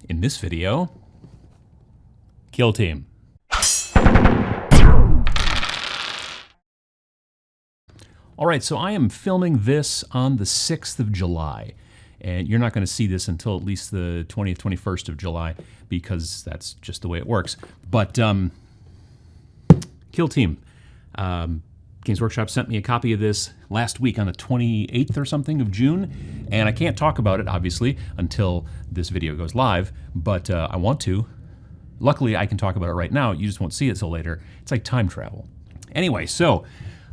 In this video, Kill Team. All right, so I am filming this on the 6th of July, and you're not going to see this until at least the 20th, 21st of July, because that's just the way it works. But Kill Team. Games Workshop sent me a copy of this last week on the 28th or something of June, and I can't talk about it, obviously, until this video goes live, but I want to. Luckily, I can talk about it right now. You just won't see it till later. It's like time travel. Anyway, so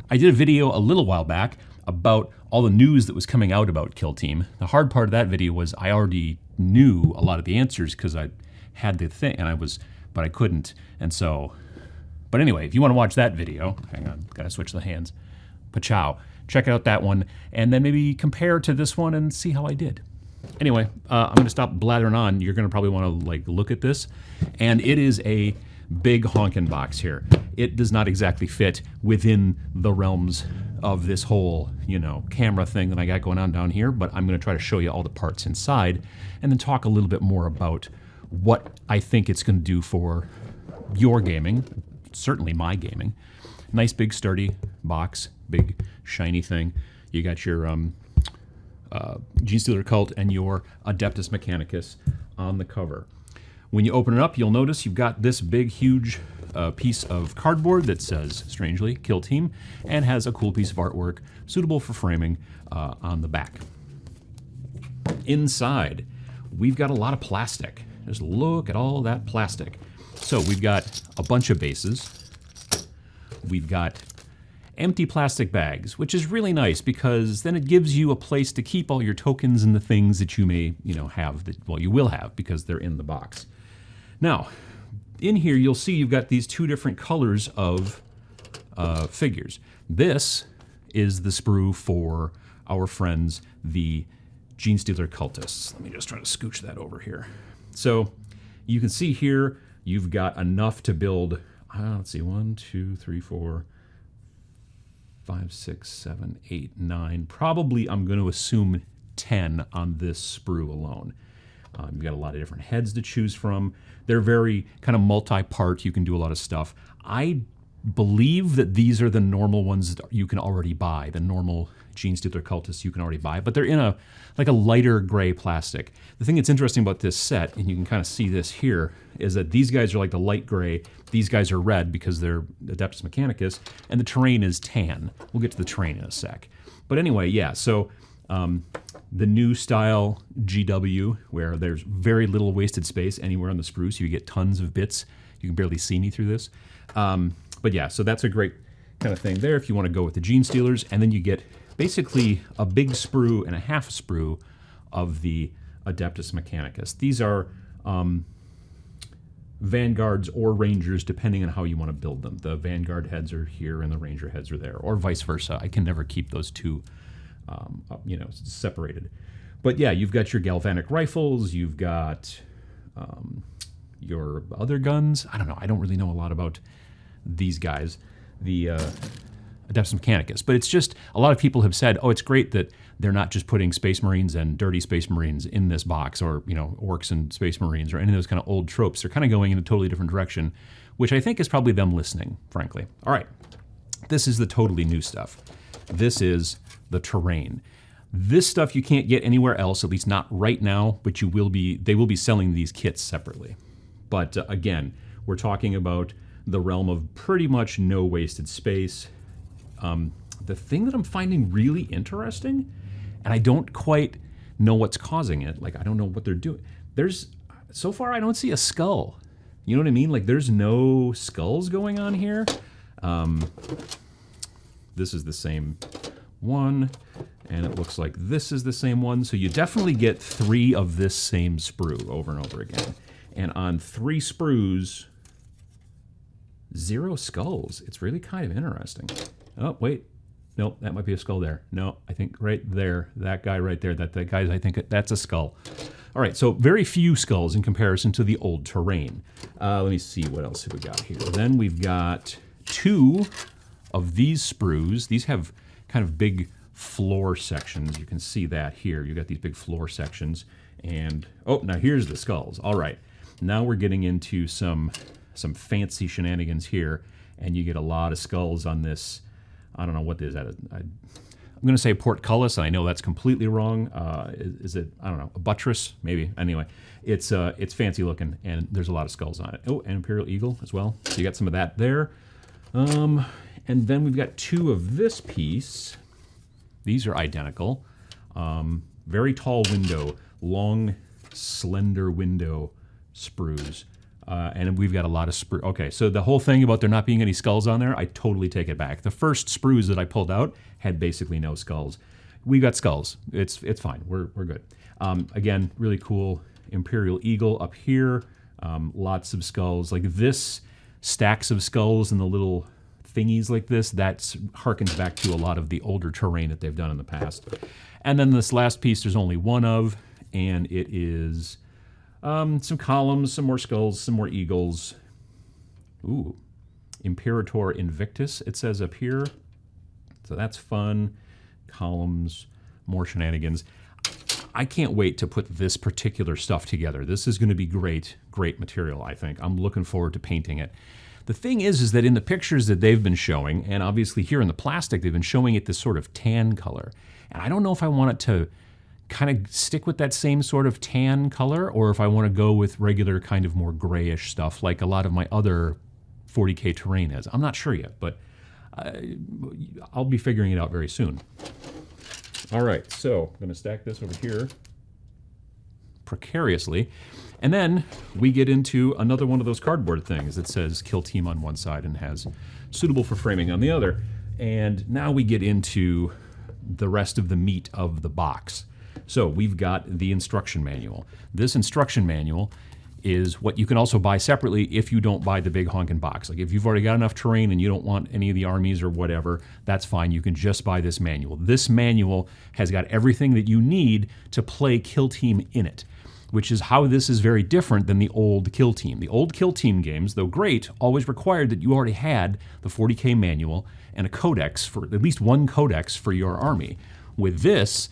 I did a video a little while back about all the news that was coming out about Kill Team. The hard part of that video was I already knew a lot of the answers because I had the thing, but I couldn't, and so... But anyway, if you want to watch that video, hang on, gotta switch the hands. Pachow. Check out that one, and then maybe compare to this one and see how I did. Anyway, I'm gonna stop blathering on. You're gonna probably want to look at this, and it is a big honkin' box here. It does not exactly fit within the realms of this whole, camera thing that I got going on down here, but I'm gonna try to show you all the parts inside, and then talk a little bit more about what I think it's gonna do for your gaming. Certainly my gaming. Nice big sturdy box, big shiny thing. You got your Genestealer Cult and your Adeptus Mechanicus on the cover. When you open it up, you'll notice you've got this big, huge piece of cardboard that says, strangely, Kill Team, and has a cool piece of artwork suitable for framing on the back. Inside, we've got a lot of plastic. Just look at all that plastic. So we've got a bunch of bases. We've got empty plastic bags, which is really nice because then it gives you a place to keep all your tokens and the things that you may, have, you will have because they're in the box. Now, in here you'll see you've got these two different colors of figures. This is the sprue for our friends, the Genestealer Cultists. Let me just try to scooch that over here. So you can see here, you've got enough to build, let's see, 1, 2, 3, 4, 5, 6, 7, 8, 9. Probably, I'm going to assume 10 on this sprue alone. You've got a lot of different heads to choose from. They're very kind of multi-part. You can do a lot of stuff. I believe that these are the normal ones that you can already buy, the normal Genestealer Cultists you can already buy, but they're in a lighter gray plastic. The thing that's interesting about this set, and you can kind of see this here, is that these guys are like the light gray, these guys are red because they're Adeptus Mechanicus, and the terrain is tan. We'll get to the terrain in a sec. But anyway, yeah, so the new style GW, where there's very little wasted space anywhere on the sprue, so you get tons of bits. You can barely see me through this. But yeah, so that's a great kind of thing there if you want to go with the Genestealers, and then you get basically a big sprue and a half sprue of the Adeptus Mechanicus. These are Vanguards or Rangers, depending on how you want to build them. The Vanguard heads are here and the Ranger heads are there, or vice versa. I can never keep those two, separated. But yeah, you've got your galvanic rifles, you've got your other guns. I don't know, I don't really know a lot about these guys. The Adeptus Mechanicus. But it's just, a lot of people have said, oh, it's great that they're not just putting Space Marines and dirty Space Marines in this box, or, Orcs and Space Marines, or any of those kind of old tropes. They're kind of going in a totally different direction, which I think is probably them listening, frankly. All right, this is the totally new stuff. This is the terrain. This stuff you can't get anywhere else, at least not right now, but they will be selling these kits separately. But again, we're talking about the realm of pretty much no wasted space. The thing that I'm finding really interesting, and I don't quite know what's causing it, I don't know what they're doing. So far I don't see a skull. You know what I mean? There's no skulls going on here. This is the same one, and it looks like this is the same one. So you definitely get 3 of this same sprue over and over again. And on 3 sprues, 0 skulls. It's really kind of interesting. Oh, wait. Nope, that might be a skull there. No, I think right there, that guy right there, that guy, I think that's a skull. All right, so very few skulls in comparison to the old terrain. Let me see, what else have we got here? Then we've got 2 of these sprues. These have kind of big floor sections. You can see that here. You've got these big floor sections. And, oh, now here's the skulls. All right. Now we're getting into some fancy shenanigans here, and you get a lot of skulls on this. I don't know what is that. I'm going to say portcullis, and I know that's completely wrong. Is it, I don't know, a buttress? Maybe. Anyway, it's fancy looking, and there's a lot of skulls on it. Oh, and Imperial Eagle as well. So you got some of that there. And then we've got two of this piece. These are identical. Very tall window, long, slender window sprues. And we've got a lot of sprues. Okay, so the whole thing about there not being any skulls on there, I totally take it back. The first sprues that I pulled out had basically no skulls. We got skulls. It's fine. We're good. Again, really cool Imperial Eagle up here. Lots of skulls. Like this, stacks of skulls and the little thingies like this, that harkens back to a lot of the older terrain that they've done in the past. And then this last piece there's only one of, and it is some columns, some more skulls, some more eagles. Ooh, Imperator Invictus, it says up here. So that's fun. Columns, more shenanigans. I can't wait to put this particular stuff together. This is going to be great, great material, I think. I'm looking forward to painting it. The thing is that in the pictures that they've been showing, and obviously here in the plastic, they've been showing it this sort of tan color. And I don't know if I want it to kind of stick with that same sort of tan color, or if I want to go with regular kind of more grayish stuff like a lot of my other 40K terrain is. I'm not sure yet, but I'll be figuring it out very soon. All right, so I'm going to stack this over here precariously. And then we get into another one of those cardboard things that says Kill Team on one side and has suitable for framing on the other. And now we get into the rest of the meat of the box. So we've got the instruction manual. This instruction manual is what you can also buy separately if you don't buy the big honkin' box. Like if you've already got enough terrain and you don't want any of the armies or whatever, that's fine. You can just buy this manual. This manual has got everything that you need to play Kill Team in it, which is how this is very different than the old Kill Team. The old Kill Team games, though great, always required that you already had the 40K manual and a codex, for at least one codex for your army. With this,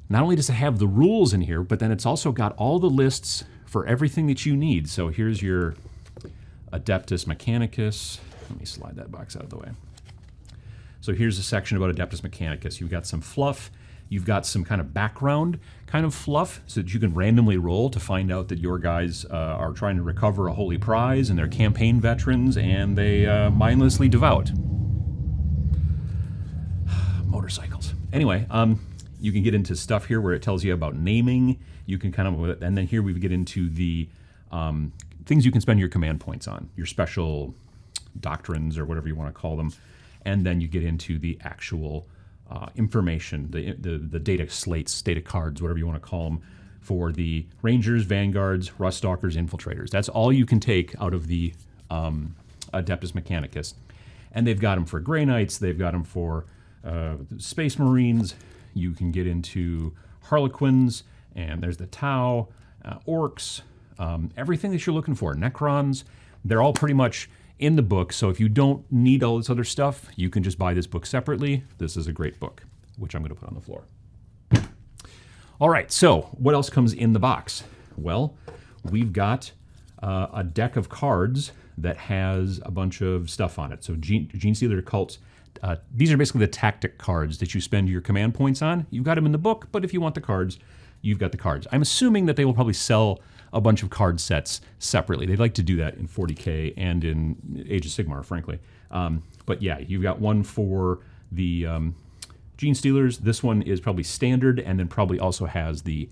not only does it have the rules in here, but then it's also got all the lists for everything that you need. So here's your Adeptus Mechanicus. Let me slide that box out of the way. So here's a section about Adeptus Mechanicus. You've got some fluff. You've got some kind of background kind of fluff so that you can randomly roll to find out that your guys are trying to recover a holy prize and they're campaign veterans and they mindlessly devout motorcycles. Anyway, you can get into stuff here where it tells you about naming. You can kind of, and then here we get into the things you can spend your command points on, your special doctrines or whatever you want to call them. And then you get into the actual information, the data slates, data cards, whatever you want to call them, for the Rangers, Vanguards, Ruststalkers, Infiltrators. That's all you can take out of the Adeptus Mechanicus. And they've got them for Grey Knights, they've got them for Space Marines. You can get into Harlequins, and there's the Tau, Orcs, everything that you're looking for. Necrons, they're all pretty much in the book, so if you don't need all this other stuff, you can just buy this book separately. This is a great book, which I'm going to put on the floor. All right, so what else comes in the box? Well, we've got a deck of cards that has a bunch of stuff on it. So Gene Stealer Cults, these are basically the tactic cards that you spend your command points on. You've got them in the book, but if you want the cards, you've got the cards. I'm assuming that they will probably sell a bunch of card sets separately. They'd like to do that in 40K and in Age of Sigmar, frankly. But yeah, you've got one for the Gene Stealers. This one is probably standard and then probably also has the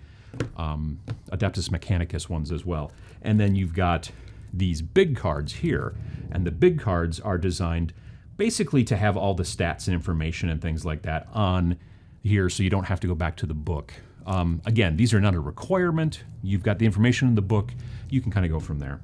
Adeptus Mechanicus ones as well. And then you've got these big cards here. And the big cards are designed basically to have all the stats and information and things like that on here so you don't have to go back to the book. Again, these are not a requirement. You've got the information in the book. You can kind of go from there.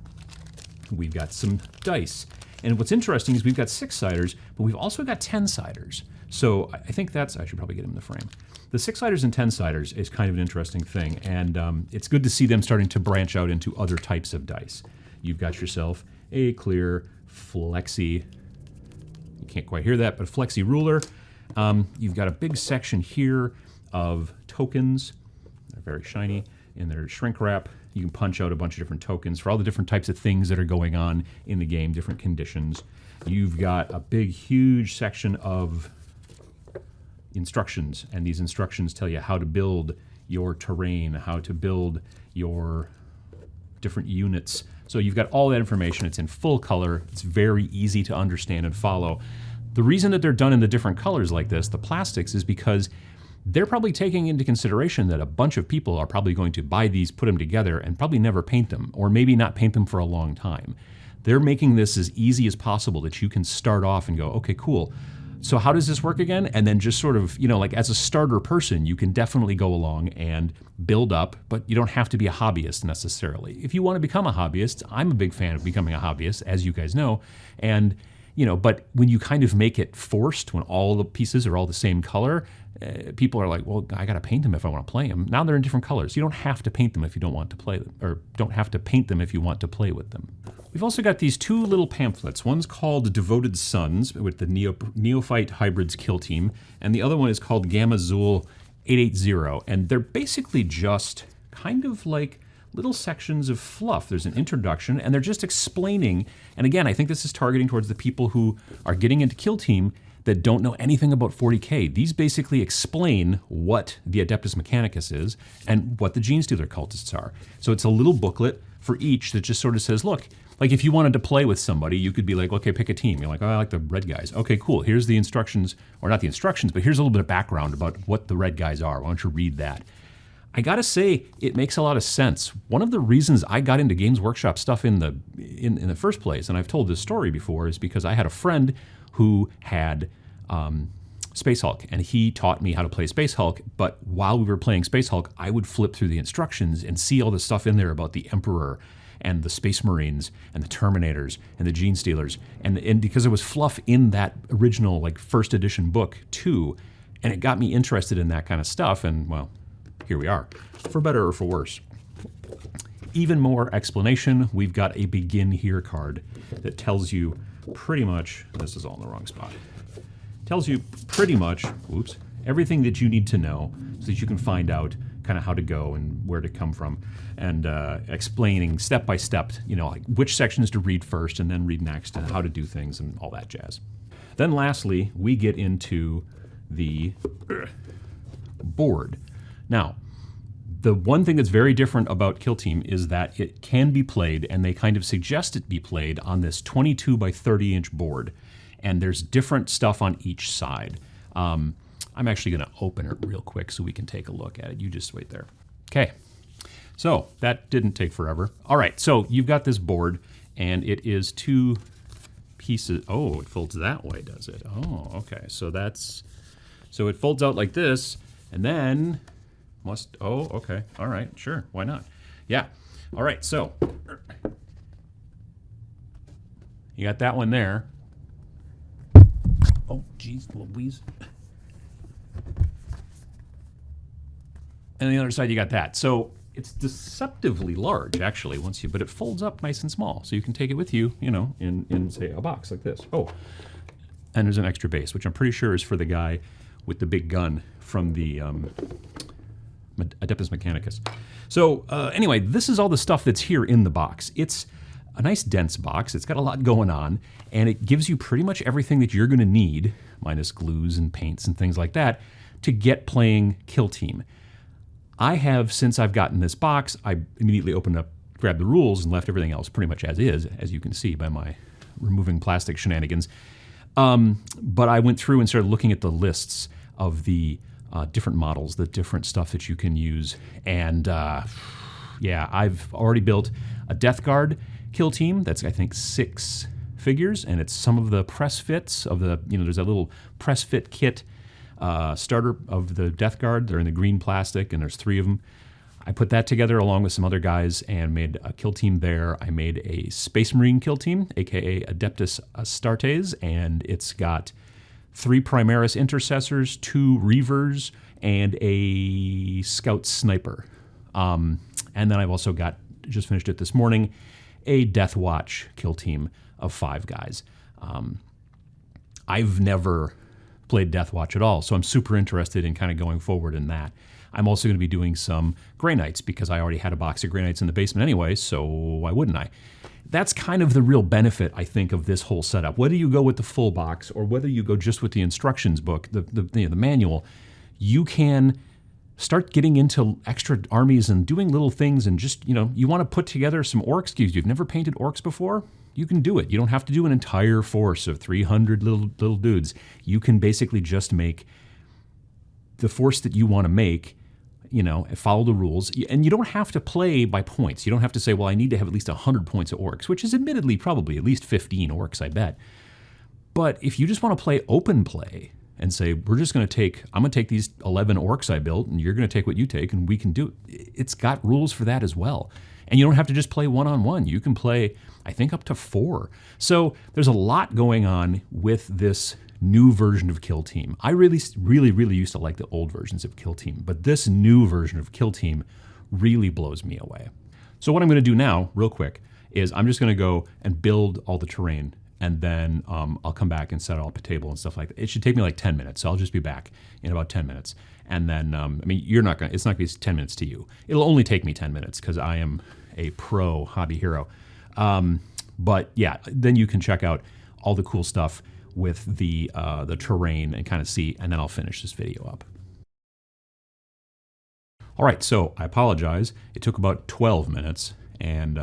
We've got some dice. And what's interesting is we've got 6-siders, but we've also got 10-siders. So I think that's, I should probably get them in the frame. The 6-siders and 10-siders is kind of an interesting thing. And it's good to see them starting to branch out into other types of dice. You've got yourself a clear Flexi, you can't quite hear that, but Flexi ruler. You've got a big section here of tokens. They're very shiny. in their shrink wrap. You can punch out a bunch of different tokens for all the different types of things that are going on in the game, different conditions. You've got a big, huge section of instructions, and these instructions tell you how to build your terrain, how to build your different units. So you've got all that information. It's in full color. It's very easy to understand and follow. The reason that they're done in the different colors like this, the plastics, is because they're probably taking into consideration that a bunch of people are probably going to buy these, put them together, and probably never paint them, or maybe not paint them for a long time. They're making this as easy as possible that you can start off and go, okay, cool. So how does this work again? And then just sort of, like as a starter person, you can definitely go along and build up, but you don't have to be a hobbyist necessarily. If you want to become a hobbyist, I'm a big fan of becoming a hobbyist, as you guys know. And, but when you kind of make it forced, when all the pieces are all the same color, people are like, well, I got to paint them if I want to play them. Now they're in different colors. You don't have to paint them if you don't want to play them, or don't have to paint them if you want to play with them. We've also got these two little pamphlets. One's called Devoted Sons with the Neophyte Hybrids Kill Team, and the other one is called Gamma Zool 880, and they're basically just kind of like little sections of fluff. There's an introduction, and they're just explaining, and again, I think this is targeting towards the people who are getting into Kill Team that don't know anything about 40K. These basically explain what the Adeptus Mechanicus is and what the Genestealer cultists are. So it's a little booklet for each that just sort of says, look, like if you wanted to play with somebody, you could be like, okay, pick a team. You're like, oh, I like the red guys. Okay, cool. Here's the instructions, or not the instructions, but here's a little bit of background about what the red guys are. Why don't you read that? I gotta say, it makes a lot of sense. One of the reasons I got into Games Workshop stuff in the first place, and I've told this story before, is because I had a friend who had Space Hulk, and he taught me how to play Space Hulk, but while we were playing Space Hulk, I would flip through the instructions and see all the stuff in there about the Emperor and the Space Marines and the Terminators and the Genestealers, and because there was fluff in that original like first edition book too, and it got me interested in that kind of stuff, and well, here we are, for better or for worse. Even more explanation, we've got a Begin Here card that tells you pretty much, this is all in the wrong spot, tells you pretty much, whoops, everything that you need to know so that you can find out kind of how to go and where to come from, and explaining step by step, like which sections to read first and then read next and how to do things and all that jazz. Then lastly, we get into the board. Now, the one thing that's very different about Kill Team is that it can be played, and they kind of suggest it be played on this 22 by 30 inch board. And there's different stuff on each side. I'm actually going to open it real quick so we can take a look at it. You just wait there. Okay, so that didn't take forever. All right, so you've got this board, and it is two pieces. Oh, it folds that way, does it? Oh, okay. So it folds out like this, and then oh, okay. All right, sure. Why not? Yeah. All right, so you got that one there. Oh, geez, Louise. And on the other side, you got that. So it's deceptively large, actually, but it folds up nice and small. So you can take it with you, in say, a box like this. Oh, and there's an extra base, which I'm pretty sure is for the guy with the big gun from the Adeptus Mechanicus. So anyway, this is all the stuff that's here in the box. It's a nice dense box. It's got a lot going on, and it gives you pretty much everything that you're going to need, minus glues and paints and things like that, to get playing Kill Team. I have, since I've gotten this box, I immediately opened up, grabbed the rules, and left everything else pretty much as is, as you can see by my removing plastic shenanigans. But I went through and started looking at the lists of the different models, the different stuff that you can use, and yeah, I've already built a Death Guard Kill Team that's, I think, 6 figures, and it's some of the press fits of the, there's a little press fit kit starter of the Death Guard. They're in the green plastic, and there's 3 of them. I put that together along with some other guys and made a kill team there. I made a Space Marine kill team, aka Adeptus Astartes, and it's got 3 Primaris Intercessors, 2 Reavers, and a Scout Sniper. And then I've also got, just finished it this morning, a Death Watch kill team of 5 guys. I've never played Death Watch at all, so I'm super interested in kind of going forward in that. I'm also going to be doing some Grey Knights because I already had a box of Grey Knights in the basement anyway, so why wouldn't I? That's kind of the real benefit, I think, of this whole setup. Whether you go with the full box or whether you go just with the instructions book, the manual, you can start getting into extra armies and doing little things and just, you want to put together some orcs. You've never painted orcs before? You can do it. You don't have to do an entire force of 300 little dudes. You can basically just make the force that you want to make, follow the rules. And you don't have to play by points. You don't have to say, well, I need to have at least 100 points of orcs, which is admittedly probably at least 15 orcs, I bet. But if you just want to play open play and say, I'm going to take these 11 orcs I built, and you're going to take what you take, and we can do it. It's got rules for that as well. And you don't have to just play one-on-one. You can play, I think, up to 4. So there's a lot going on with this new version of Kill Team. I really used to like the old versions of Kill Team, but this new version of Kill Team really blows me away. So what I'm going to do now, real quick, is I'm just going to go and build all the terrain, and then I'll come back and set it up a table and stuff like that. It should take me like 10 minutes, so I'll just be back in about 10 minutes. And then, it's not going to be 10 minutes to you. It'll only take me 10 minutes because I am a pro hobby hero. But yeah, then you can check out all the cool stuff with the terrain and kind of see, and then I'll finish this video up. All right, so I apologize. It took about 12 minutes, and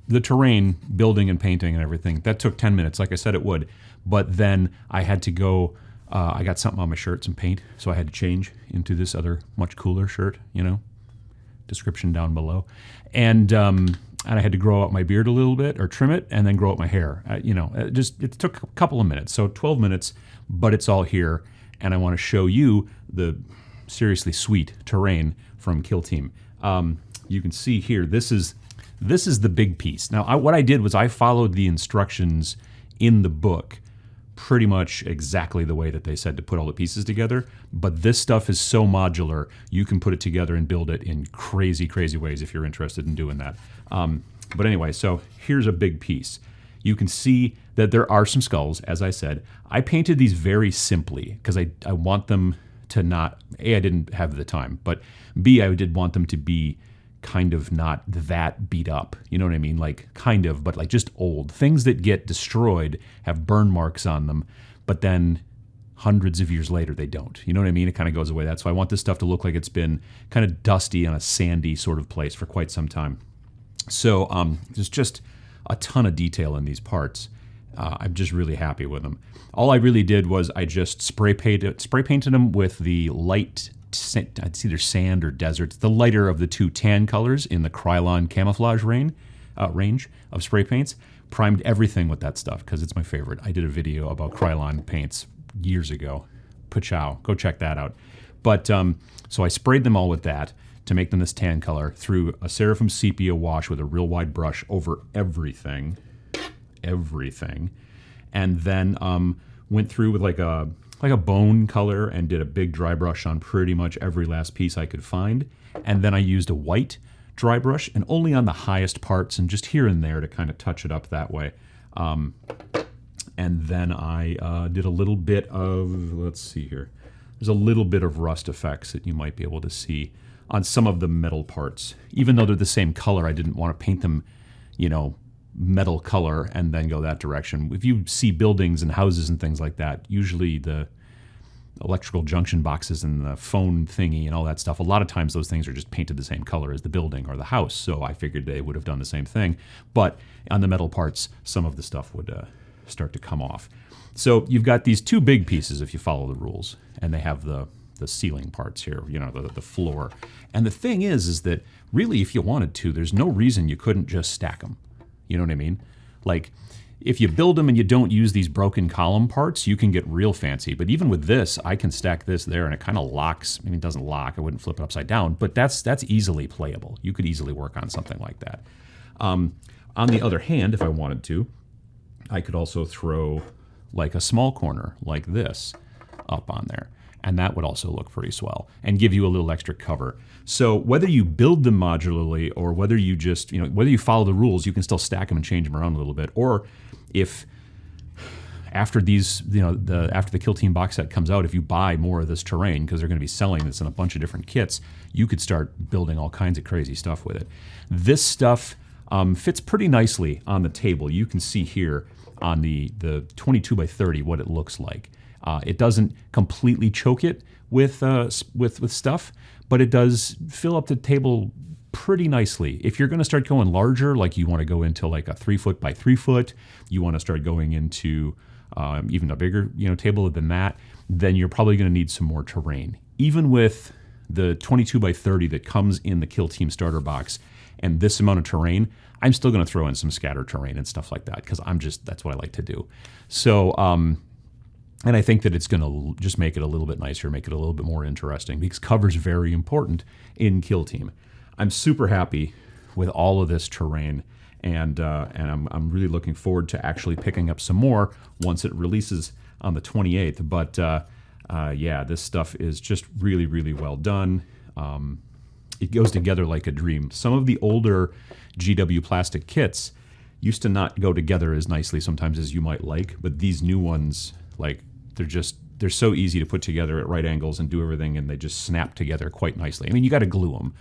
the terrain, building and painting and everything, that took 10 minutes, like I said it would. But then I had to go, I got something on my shirt, some paint, so I had to change into this other much cooler shirt, description down below. And I had to grow out my beard a little bit, or trim it, and then grow out my hair. It took a couple of minutes, so 12 minutes, but it's all here. And I want to show you the seriously sweet terrain from Kill Team. You can see here, this is the big piece. Now, what I did was I followed the instructions in the book pretty much exactly the way that they said to put all the pieces together, but this stuff is so modular, you can put it together and build it in crazy, crazy ways if you're interested in doing that. But anyway, so here's a big piece. You can see that there are some skulls, as I said. I painted these very simply because I want them to not, A, I didn't have the time, but B, I did want them to be kind of not that beat up. You know what I mean? Like kind of, but like just old. Things that get destroyed have burn marks on them, but then hundreds of years later they don't. You know what I mean? It kind of goes away. That's why I want this stuff to look like it's been kind of dusty on a sandy sort of place for quite some time. So there's just a ton of detail in these parts. I'm just really happy with them. All I really did was I just spray painted them with the light, it's either sand or desert. It's the lighter of the two tan colors in the Krylon camouflage range of spray paints. Primed everything with that stuff because it's my favorite. I did a video about Krylon paints years ago. Pachow, go check that out. But so I sprayed them all with that to make them this tan color, threw a Seraphim Sepia wash with a real wide brush over everything, and then went through with like a bone color and did a big dry brush on pretty much every last piece I could find. And then I used a white dry brush and only on the highest parts and just here and there to kind of touch it up that way. And then I did a little bit of, let's see here, there's a little bit of rust effects that you might be able to see on some of the metal parts. Even though they're the same color, I didn't want to paint them, metal color and then go that direction. If you see buildings and houses and things like that, usually the electrical junction boxes and the phone thingy and all that stuff, a lot of times those things are just painted the same color as the building or the house, so I figured they would have done the same thing. But on the metal parts, some of the stuff would start to come off. So you've got these two big pieces if you follow the rules, and they have the ceiling parts here, the floor. And the thing is that really, if you wanted to, there's no reason you couldn't just stack them. You know what I mean? Like, if you build them and you don't use these broken column parts, you can get real fancy. But even with this, I can stack this there and it kind of locks. I mean, it doesn't lock. I wouldn't flip it upside down, but that's easily playable. You could easily work on something like that. On the other hand, if I wanted to, I could also throw like a small corner like this up on there. And that would also look pretty swell and give you a little extra cover. So whether you build them modularly or whether you just, whether you follow the rules, you can still stack them and change them around a little bit. Or if after these, after the Kill Team box set comes out, if you buy more of this terrain, because they're going to be selling this in a bunch of different kits, you could start building all kinds of crazy stuff with it. This stuff fits pretty nicely on the table. You can see here on the 22 by 30 what it looks like. It doesn't completely choke it with stuff, but it does fill up the table pretty nicely. If you're going to start going larger, like you want to go into like a 3 foot by 3 foot, you want to start going into even a bigger table than that, then you're probably going to need some more terrain. Even with the 22 by 30 that comes in the Kill Team starter box and this amount of terrain, I'm still going to throw in some scatter terrain and stuff like that, because that's what I like to do. So, and I think that it's going to just make it a little bit nicer, make it a little bit more interesting, because cover's very important in Kill Team. I'm super happy with all of this terrain, and I'm really looking forward to actually picking up some more once it releases on the 28th. But yeah, this stuff is just really, really well done. It goes together like a dream. Some of the older GW plastic kits used to not go together as nicely sometimes as you might like, but these new ones, like, they're so easy to put together at right angles and do everything, and they just snap together quite nicely. I mean, you got to glue them,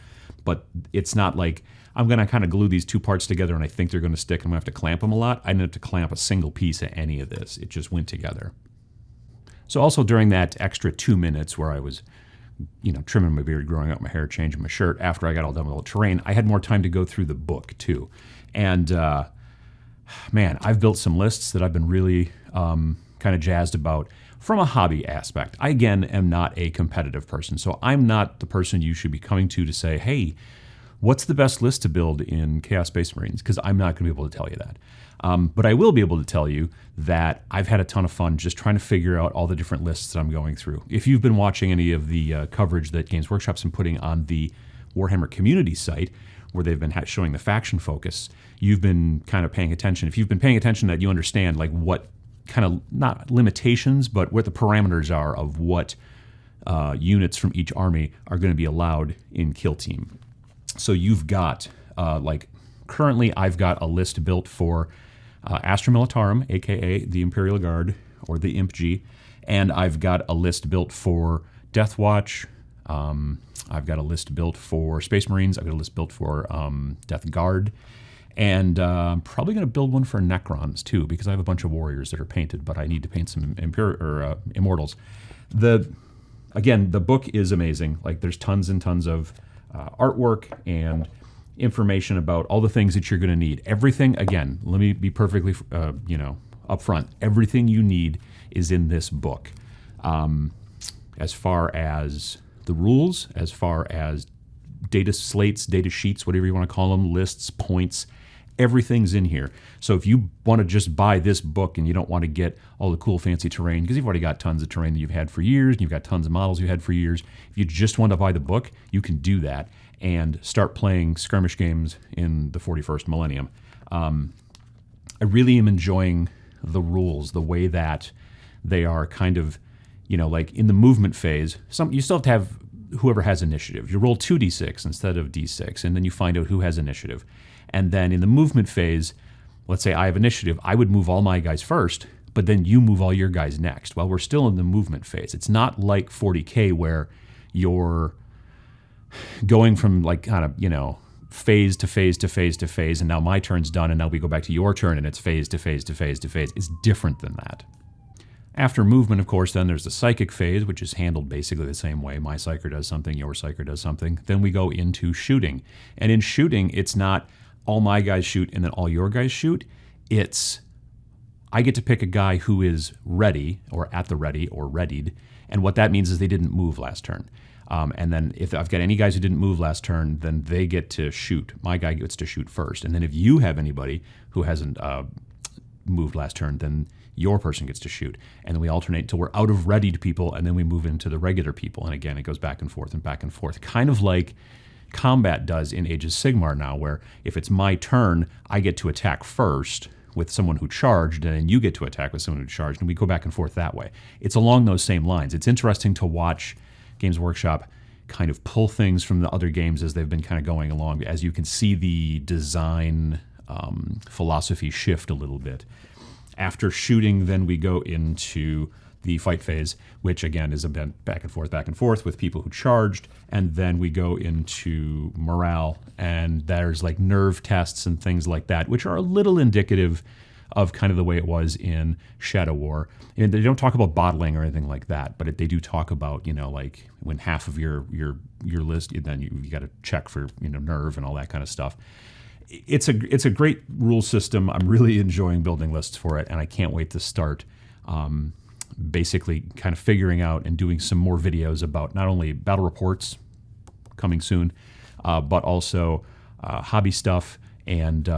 but it's not like I'm going to kind of glue these two parts together and I think they're going to stick and I'm going to have to clamp them a lot. I didn't have to clamp a single piece of any of this. It just went together. So also during that extra 2 minutes where I was, trimming my beard, growing out my hair, changing my shirt, after I got all done with all the terrain, I had more time to go through the book too. And man, I've built some lists that I've been really kind of jazzed about from a hobby aspect. I, again, am not a competitive person, so I'm not the person you should be coming to say, hey, what's the best list to build in Chaos Space Marines? Because I'm not going to be able to tell you that. But I will be able to tell you that I've had a ton of fun just trying to figure out all the different lists that I'm going through. If you've been watching any of the coverage that Games Workshop's been putting on the Warhammer community site, where they've been showing the faction focus, you've been kind of paying attention. If you've been paying attention, that you understand like what kind of, not limitations, but what the parameters are of what units from each army are going to be allowed in Kill Team. So you've got, currently I've got a list built for Astra Militarum, aka the Imperial Guard, or the IMPG, and I've got a list built for Death Watch, I've got a list built for Space Marines, I've got a list built for Death Guard, and I'm probably going to build one for Necrons too, because I have a bunch of warriors that are painted, but I need to paint some Immortals. Again, the book is amazing. Like, there's tons and tons of artwork and information about all the things that you're going to need. Everything, again, let me be perfectly, upfront. Everything you need is in this book. As far as the rules, as far as data slates, data sheets, whatever you want to call them, lists, points, everything's in here. So if you want to just buy this book and you don't want to get all the cool fancy terrain, because you've already got tons of terrain that you've had for years, and you've got tons of models you've had for years, if you just want to buy the book, you can do that and start playing skirmish games in the 41st millennium. I really am enjoying the rules, the way that they are kind of, like in the movement phase, you still have to have whoever has initiative. You roll 2d6 instead of d6, and then you find out who has initiative. And then in the movement phase, let's say I have initiative, I would move all my guys first, but then you move all your guys next. Well, we're still in the movement phase. It's not like 40K where you're going from phase to phase to phase to phase, and now my turn's done, and now we go back to your turn, and it's phase to phase to phase to phase. It's different than that. After movement, of course, then there's the psychic phase, which is handled basically the same way. My psyker does something, your psyker does something. Then we go into shooting. And in shooting, it's not all my guys shoot and then all your guys shoot. It's I get to pick a guy who is ready, or at the ready, or readied. And what that means is they didn't move last turn. And then if I've got any guys who didn't move last turn, then they get to shoot. My guy gets to shoot first. And then if you have anybody who hasn't moved last turn, then your person gets to shoot. And then we alternate until we're out of readied people, and then we move into the regular people. And again, it goes back and forth, kind of like combat does in Age of Sigmar now, where if it's my turn, I get to attack first with someone who charged, and then you get to attack with someone who charged, and we go back and forth that way. It's along those same lines. It's interesting to watch Games Workshop kind of pull things from the other games as they've been kind of going along, as you can see the design philosophy shift a little bit. After shooting, then we go into the fight phase, which again is a bit back and forth with people who charged. And then we go into morale, and there's like nerve tests and things like that, which are a little indicative of kind of the way it was in Shadow War. And they don't talk about bottling or anything like that, but they do talk about, like when half of your list, then you got to check for, nerve and all that kind of stuff. It's a great rule system. I'm really enjoying building lists for it, and I can't wait to start basically kind of figuring out and doing some more videos about not only battle reports coming soon, but also hobby stuff and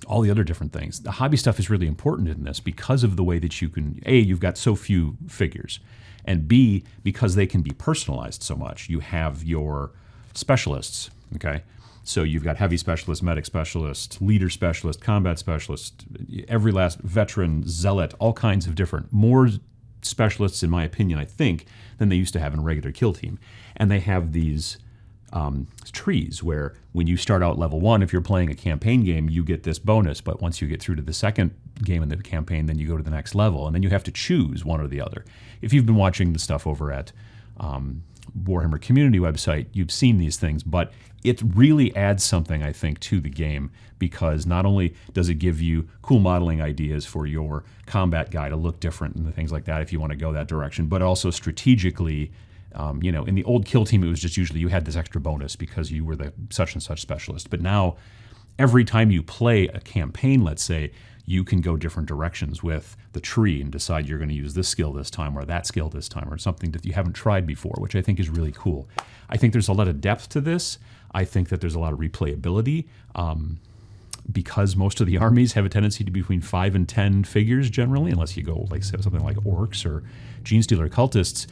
all the other different things. The hobby stuff is really important in this because of the way that you can, A, you've got so few figures, and B, because they can be personalized so much. You have your specialists, okay? So you've got heavy specialist, medic specialist, leader specialist, combat specialist, every last veteran, zealot, all kinds of different, more specialists, in my opinion, I think, than they used to have in a regular kill team. And they have these trees where when you start out level 1, if you're playing a campaign game, you get this bonus, but once you get through to the second game in the campaign, then you go to the next level, and then you have to choose one or the other. If you've been watching the stuff over at Warhammer community website, you've seen these things, but it really adds something, I think, to the game, because not only does it give you cool modeling ideas for your combat guy to look different and things like that if you want to go that direction, but also strategically, in the old kill team, it was just usually you had this extra bonus because you were the such and such specialist. But now, every time you play a campaign, let's say, you can go different directions with the tree and decide you're going to use this skill this time or that skill this time or something that you haven't tried before, which I think is really cool. I think there's a lot of depth to this. I think that there's a lot of replayability because most of the armies have a tendency to be between 5 and 10 figures generally, unless you go like say something like orcs or genestealer cultists.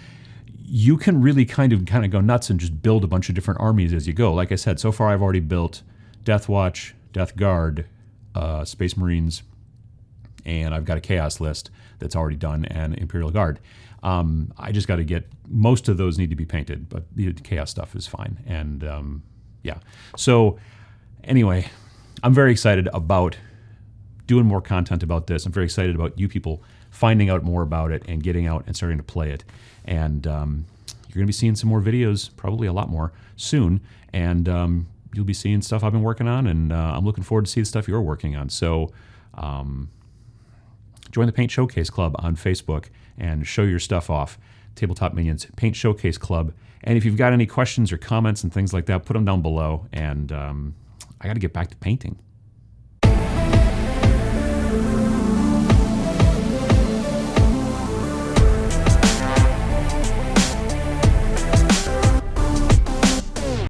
You can really kind of go nuts and just build a bunch of different armies as you go. Like I said, so far I've already built Death Watch, Death Guard, Space Marines, and I've got a Chaos list that's already done, and Imperial Guard. I just got to get, most of those need to be painted, but the Chaos stuff is fine. And yeah. So anyway, I'm very excited about doing more content about this. I'm very excited about you people finding out more about it and getting out and starting to play it. And you're going to be seeing some more videos, probably a lot more soon. And you'll be seeing stuff I've been working on, and I'm looking forward to see the stuff you're working on. So join the Paint Showcase Club on Facebook and show your stuff off. Tabletop Minions Paint Showcase Club. And if you've got any questions or comments and things like that, put them down below. And I got to get back to painting.